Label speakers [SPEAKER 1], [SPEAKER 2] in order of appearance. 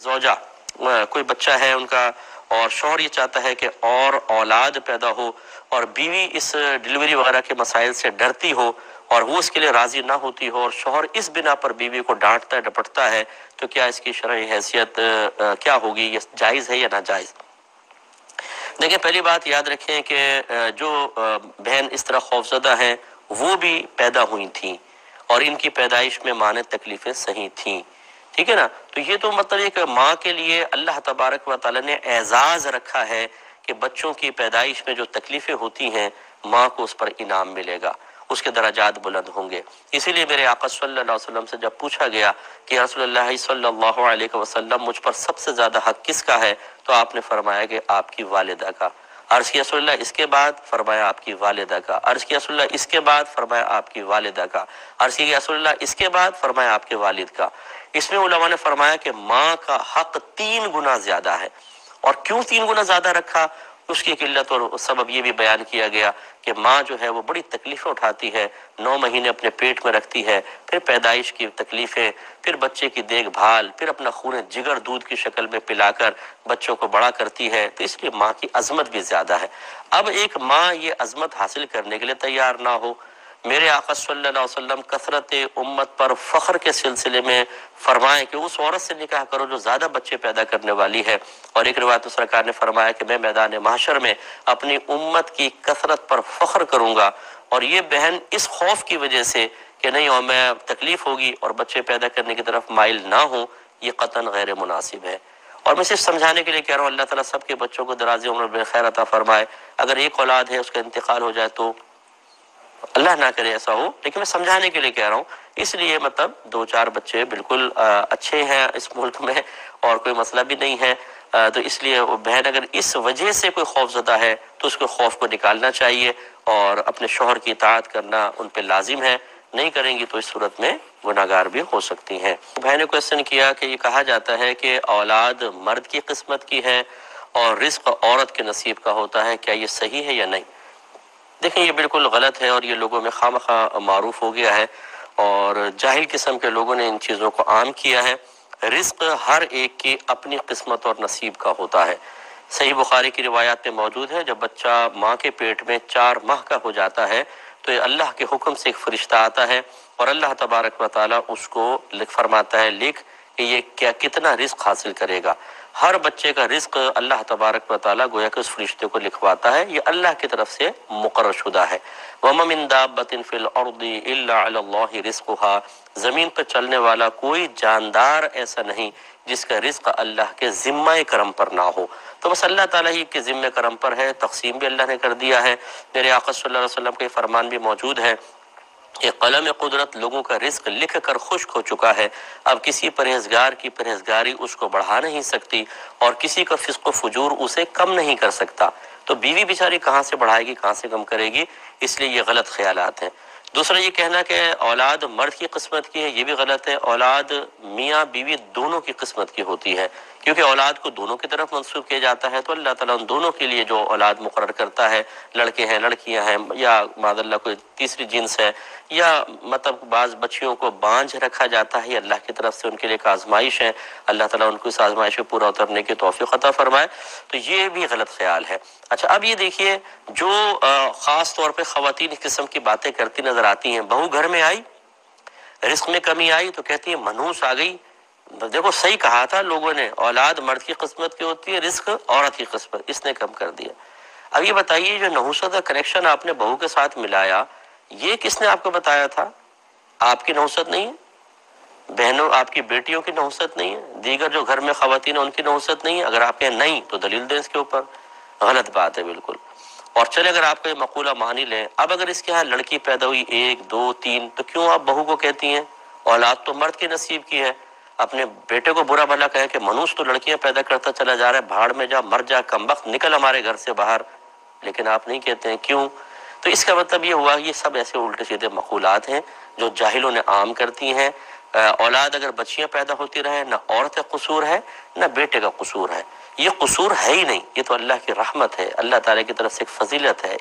[SPEAKER 1] زوجہ کوئی بچہ ہے ان کا اور شوہر یہ چاہتا ہے کہ اور اولاد پیدا ہو اور بیوی اس ڈلیوری وغیرہ کے مسائل سے ڈرتی ہو اور وہ اس کے لیے راضی نہ ہوتی ہو اور شوہر اس بنا پر بیوی کو ڈانٹتا ہے ڈپٹتا ہے، تو کیا اس کی شرعی حیثیت کیا ہوگی؟ یہ جائز ہے یا ناجائز؟ دیکھیں، پہلی بات یاد رکھیں کہ جو بہن اس طرح خوفزدہ ہیں وہ بھی پیدا ہوئی تھیں اور ان کی پیدائش میں ماں نے تکلیفیں سہی تھیں، ٹھیک ہے نا؟ تو یہ تو مطلب ایک ماں کے لیے اللہ تبارک و تعالی نے اعزاز رکھا ہے کہ بچوں کی پیدائش میں جو تکلیفیں ہوتی ہیں ماں کو اس پر انعام ملے گا، اس کے درجات بلند ہوں گے۔ اسی لیے میرے آقا صلی اللہ علیہ وسلم سے جب پوچھا گیا کہ رسول اللہ صلی اللہ علیہ وسلم مجھ پر سب سے زیادہ حق کس کا ہے، تو آپ نے فرمایا کہ آپ کی والدہ کا۔ عرض کیا رسول اللہ اس کے بعد؟ فرمایا آپ کی والدہ کا۔ عرض کیا رسول اللہ اس کے بعد؟ فرمایا آپ کی والدہ کا۔ عرض کیا رسول اللہ اس کے بعد؟ فرمایا آپ کے والد کا۔ اس میں علماء نے فرمایا کہ ماں کا حق 3 گنا زیادہ ہے۔ اور کیوں 3 گنا زیادہ رکھا؟ اس کی قلت اور سبب یہ بھی بیان کیا گیا کہ ماں جو ہے وہ بڑی تکلیفیں اٹھاتی ہے، 9 مہینے اپنے پیٹ میں رکھتی ہے، پھر پیدائش کی تکلیفیں، پھر بچے کی دیکھ بھال، پھر اپنا خون جگر دودھ کی شکل میں پلا کر بچوں کو بڑا کرتی ہے، تو اس لیے ماں کی عظمت بھی زیادہ ہے۔ اب ایک ماں یہ عظمت حاصل کرنے کے لیے تیار نہ ہو، میرے آقا صلی اللہ علیہ وسلم کثرت امت پر فخر کے سلسلے میں فرمائے کہ اس عورت سے نکاح کرو جو زیادہ بچے پیدا کرنے والی ہے، اور ایک روایت میں سرکار نے فرمایا کہ میں میدان محشر میں اپنی امت کی کثرت پر فخر کروں گا، اور یہ بہن اس خوف کی وجہ سے کہ نہیں اور میں تکلیف ہوگی اور بچے پیدا کرنے کی طرف مائل نہ ہوں، یہ قطعاً غیر مناسب ہے۔ اور میں صرف سمجھانے کے لیے کہہ رہا ہوں، اللہ تعالیٰ سب کے بچوں کو دراز عمر میں خیر عطا فرمائے۔ اگر ایک اولاد ہے اس کا انتقال ہو جائے تو اللہ نہ کرے ایسا ہو، لیکن میں سمجھانے کے لیے کہہ رہا ہوں، اس لیے مطلب 2-4 بچے بالکل اچھے ہیں اس ملک میں اور کوئی مسئلہ بھی نہیں ہے، تو اس لیے بہن اگر اس وجہ سے کوئی خوف زدہ ہے تو اس کے خوف کو نکالنا چاہیے اور اپنے شوہر کی اطاعت کرنا ان پہ لازم ہے، نہیں کریں گی تو اس صورت میں گناہگار بھی ہو سکتی ہیں۔ بہن نے کویسچن کیا کہ یہ کہا جاتا ہے کہ اولاد مرد کی قسمت کی ہے اور رزق عورت کے نصیب کا ہوتا ہے، کیا یہ صحیح ہے یا نہیں؟ دیکھیں، یہ بالکل غلط ہے اور یہ لوگوں میں خواہ معروف ہو گیا ہے اور جاہل قسم کے لوگوں نے ان چیزوں کو عام کیا ہے۔ رزق ہر ایک کی اپنی قسمت اور نصیب کا ہوتا ہے۔ صحیح بخاری کی روایات میں موجود ہے، جب بچہ ماں کے پیٹ میں 4 ماہ کا ہو جاتا ہے تو یہ اللہ کے حکم سے ایک فرشتہ آتا ہے اور اللہ تبارک و تعالیٰ اس کو فرماتا ہے لکھ کہ یہ کتنا رزق حاصل کرے گا۔ ہر بچے کا رزق اللہ تبارک و تعالیٰ گویا کہ اس فرشتے کو لکھواتا ہے، یہ اللہ کی طرف سے مقرر شدہ ہے۔ وَمَا مِن دَابَّةٍ فِي الْأَرْضِ إِلَّا عَلَى اللَّهِ رِزْقُهَا، زمین پر چلنے والا کوئی جاندار ایسا نہیں جس کا رزق اللہ کے ذمہ کرم پر نہ ہو، تو بس اللہ تعالیٰ ہی کے ذمہ کرم پر ہے، تقسیم بھی اللہ نے کر دیا ہے۔ میرے آقا صلی اللہ علیہ وسلم کے فرمان بھی موجود ہے کہ قلم قدرت لوگوں کا رزق لکھ کر خشک ہو چکا ہے، اب کسی پرہیزگار کی پرہیزگاری اس کو بڑھا نہیں سکتی اور کسی کا فسق و فجور اسے کم نہیں کر سکتا، تو بیوی بیچاری کہاں سے بڑھائے گی، کہاں سے کم کرے گی؟ اس لیے یہ غلط خیالات ہیں۔ دوسرا یہ کہنا کہ اولاد مرد کی قسمت کی ہے، یہ بھی غلط ہے۔ اولاد میاں بیوی دونوں کی قسمت کی ہوتی ہے، کیونکہ اولاد کو دونوں کی طرف منسوب کیا جاتا ہے، تو اللہ تعالیٰ ان دونوں کے لیے جو اولاد مقرر کرتا ہے، لڑکے ہیں لڑکیاں ہیں یا معاذ اللہ کوئی تیسری جنس ہے، یا مطلب بعض بچیوں کو بانجھ رکھا جاتا ہے، یہ اللہ کی طرف سے ان کے لیے ایک آزمائش ہے، اللہ تعالیٰ ان کو اس آزمائش سے پورا اترنے کی توفیق عطا فرمائے، تو یہ بھی غلط خیال ہے۔ اچھا، اب یہ دیکھیے جو خاص طور پہ خواتین اس قسم کی باتیں کرتی نظر آتی ہیں، بہو گھر میں آئی، رزق میں کمی آئی تو کہتی ہے منحوس آ گئی۔ دیکھو صحیح کہا تھا لوگوں نے، اولاد مرد کی قسمت کی ہوتی ہے، رزق عورت کی قسمت، اس نے کم کر دیا۔ اب یہ بتائیے جو نحوست کا کنیکشن آپ نے بہو کے ساتھ ملایا، یہ کس نے آپ کو بتایا تھا؟ آپ کی نحوست نہیں ہے، بہنوں آپ کی بیٹیوں کی نحوست نہیں ہے، دیگر جو گھر میں خواتین ہیں ان کی نحوست نہیں ہے؟ اگر آپ کہیں نہیں تو دلیل دیں اس کے اوپر، غلط بات ہے بالکل۔ اور چلے اگر آپ کو یہ مقولہ مانی لیں، اب اگر اس کے ہاں لڑکی پیدا ہوئی 1 2 3، تو کیوں آپ بہو کو کہتی ہیں اولاد تو مرد کے نصیب کی ہے؟ اپنے بیٹے کو برا بھلا کہے کہ منوس تو لڑکیاں پیدا کرتا چلا جا رہا ہے، بھاڑ میں جا، مر جا، کمبخت، نکل ہمارے گھر سے باہر، لیکن آپ نہیں کہتے ہیں، کیوں؟ تو اس کا مطلب یہ ہوا یہ سب ایسے الٹے سیدھے مقولات ہیں جو جاہلوں نے عام کرتی ہیں۔ اولاد اگر بچیاں پیدا ہوتی رہیں، نہ عورت کا قصور ہے نہ بیٹے کا قصور ہے، یہ قصور ہے ہی نہیں، یہ تو اللہ کی رحمت ہے، اللہ تعالیٰ کی طرف سے ایک فضیلت ہے۔